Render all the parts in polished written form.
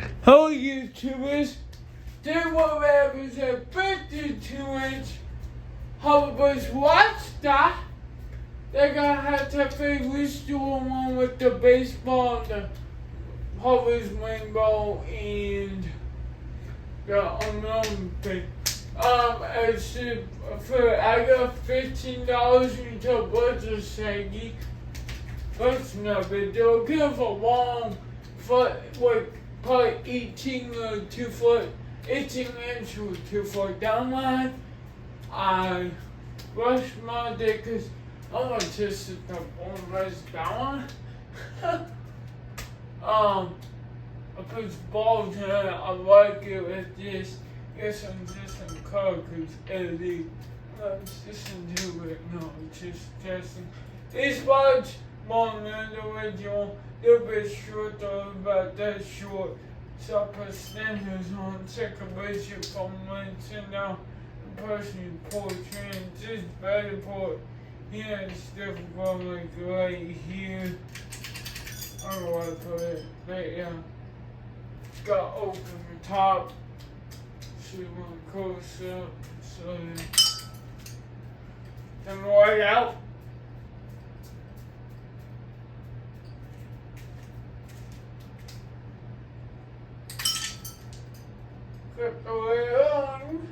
Hello YouTubers, today we'll have is a 52-inch hoverboard whitestar. They're gonna have to finish doing one with the baseball and the hovers rainbow and the unknown thing. It's I got $15 until birds are saggy. That's not a big deal. Give a long foot with probably 18 or 2 foot, 18 inch or 2 foot down line. I brushed my dick because I want to test the one rest down. I put balls in it. I like it with this. Yes, I'm just in color because LED. Let's listen to it. No, just testing. These buds long than the original. They're a bit short, though, about that short. So I put standards on, check a budget from links and now the person port train. This better port here is difficult, like right here. I don't know where to put it. But yeah. It's got open the top. So you want to close up. So then right out. Clip the way on.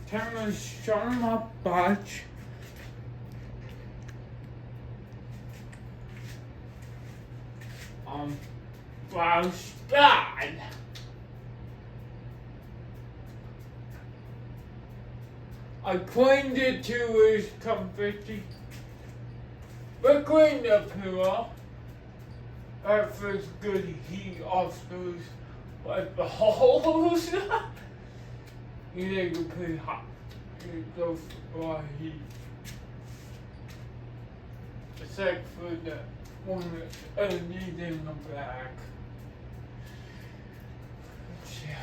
Time to show my batch. Wow, God. I cleaned it to his comfy. But cleaned up here up. That feels good heat off those like the holes. You think it's pretty hot. You go for dry heat. Except for the one that's LED in the back. Yeah.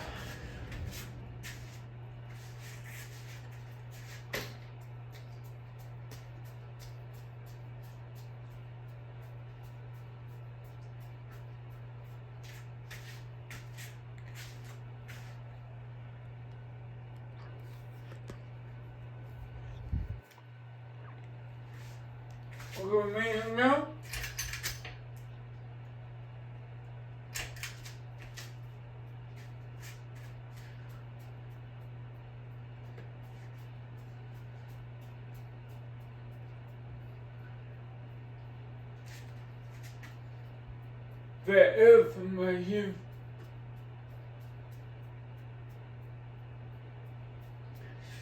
We're gonna make it now. The air from right here.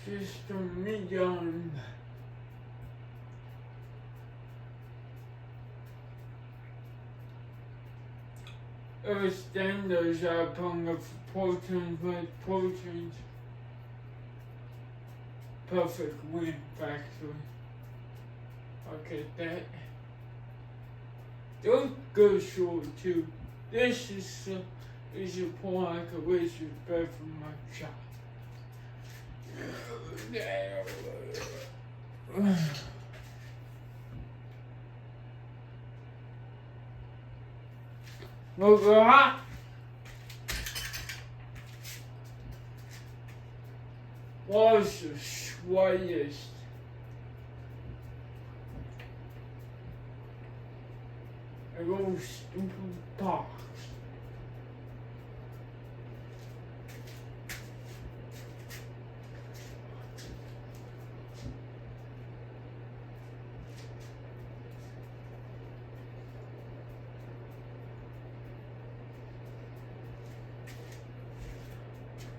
Just a medium. Standards are putting the proteins with proteins. Perfect wind factory. Okay, that. Don't go short too. This is a point I could wish was better for my child. Over hot. Was the sweatiest. I go stupid box.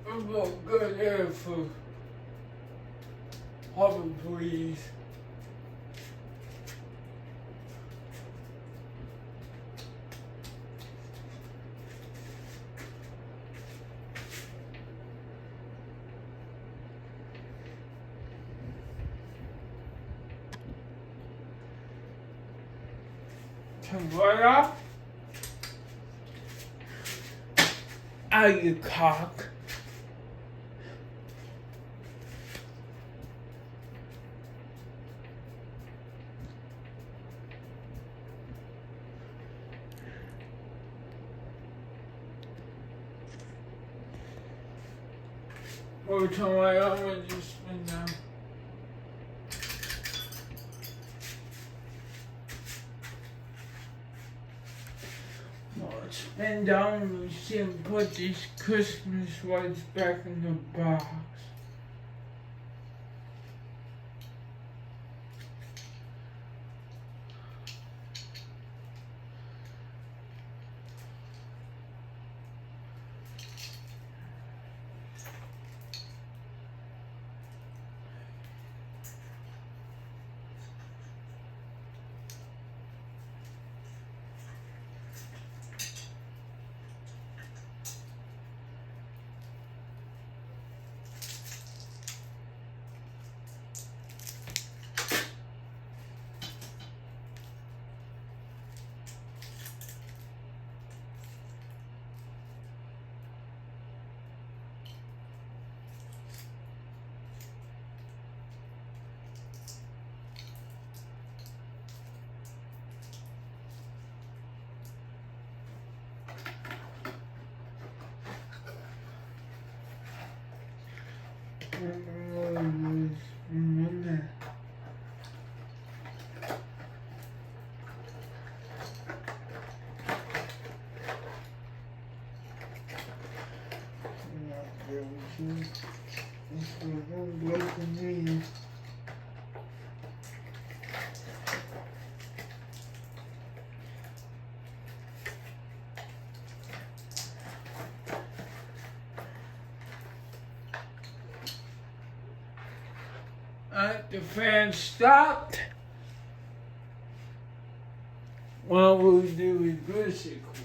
I'm not good air for hover breeze. Turn right off. Out of your cock. Or turn right on and just spin down. Spin down and see and put these Christmas lights back in the box. The fan stopped. What we'll do is this, of course.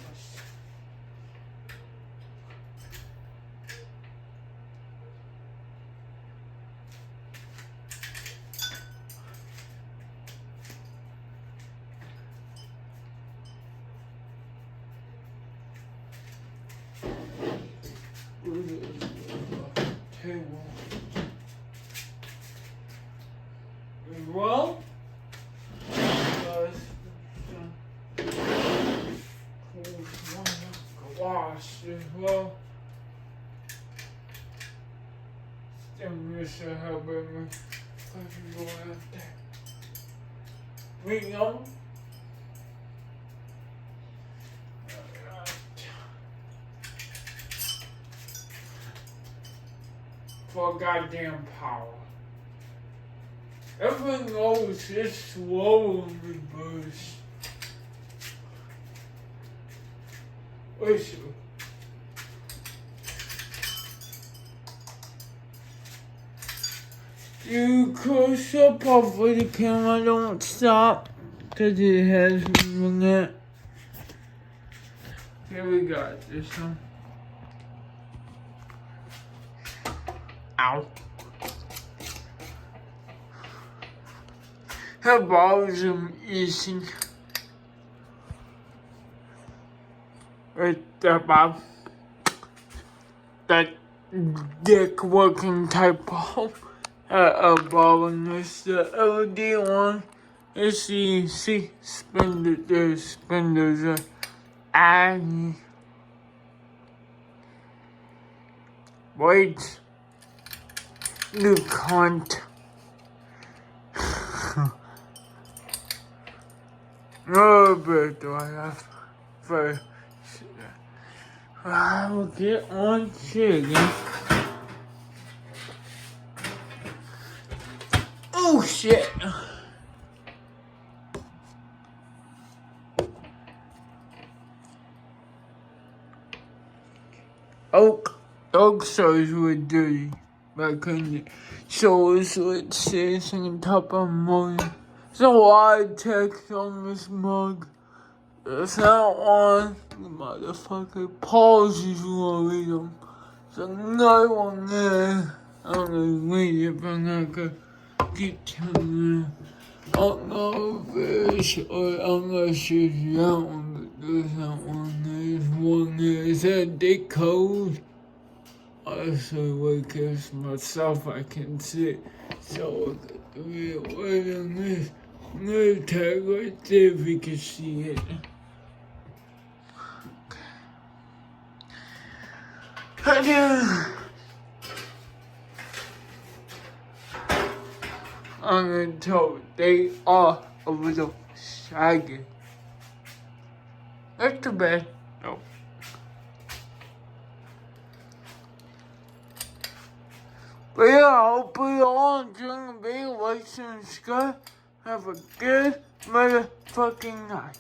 Table. Well, gloss as well. Still miss a help me. If you go out there. We go. For goddamn power. Everything goes is slow in reverse. Listen. You close up over the camera, don't stop, because it has moving it. Here we got this one. Ow. Her balls are eating. Right there, Bob. That dick working type ball. Ball in this. The LED one. It's the spindles are agony. Wait. You cunt. No bit do I have for I will get on chicken. Oh shit. Oak shows were dirty, but I couldn't show us what it says on top of mine. There's a lot of text on this mug. There's not one. The motherfucker pauses while I read them. There's another one there. I'm gonna read it, but I'm not gonna keep telling you. I don't know if it's, or I'm not sure it's that one, but there's not one. There's one there. Is that dick code? Also, wake up myself, I can see it. So, I got the real word on this. I'm gonna tag right there if you can see it. until they are a little shaggy. That's too bad. No. But yeah, I hope you all enjoying the video. Like and subscribe. Have a good motherfucking night.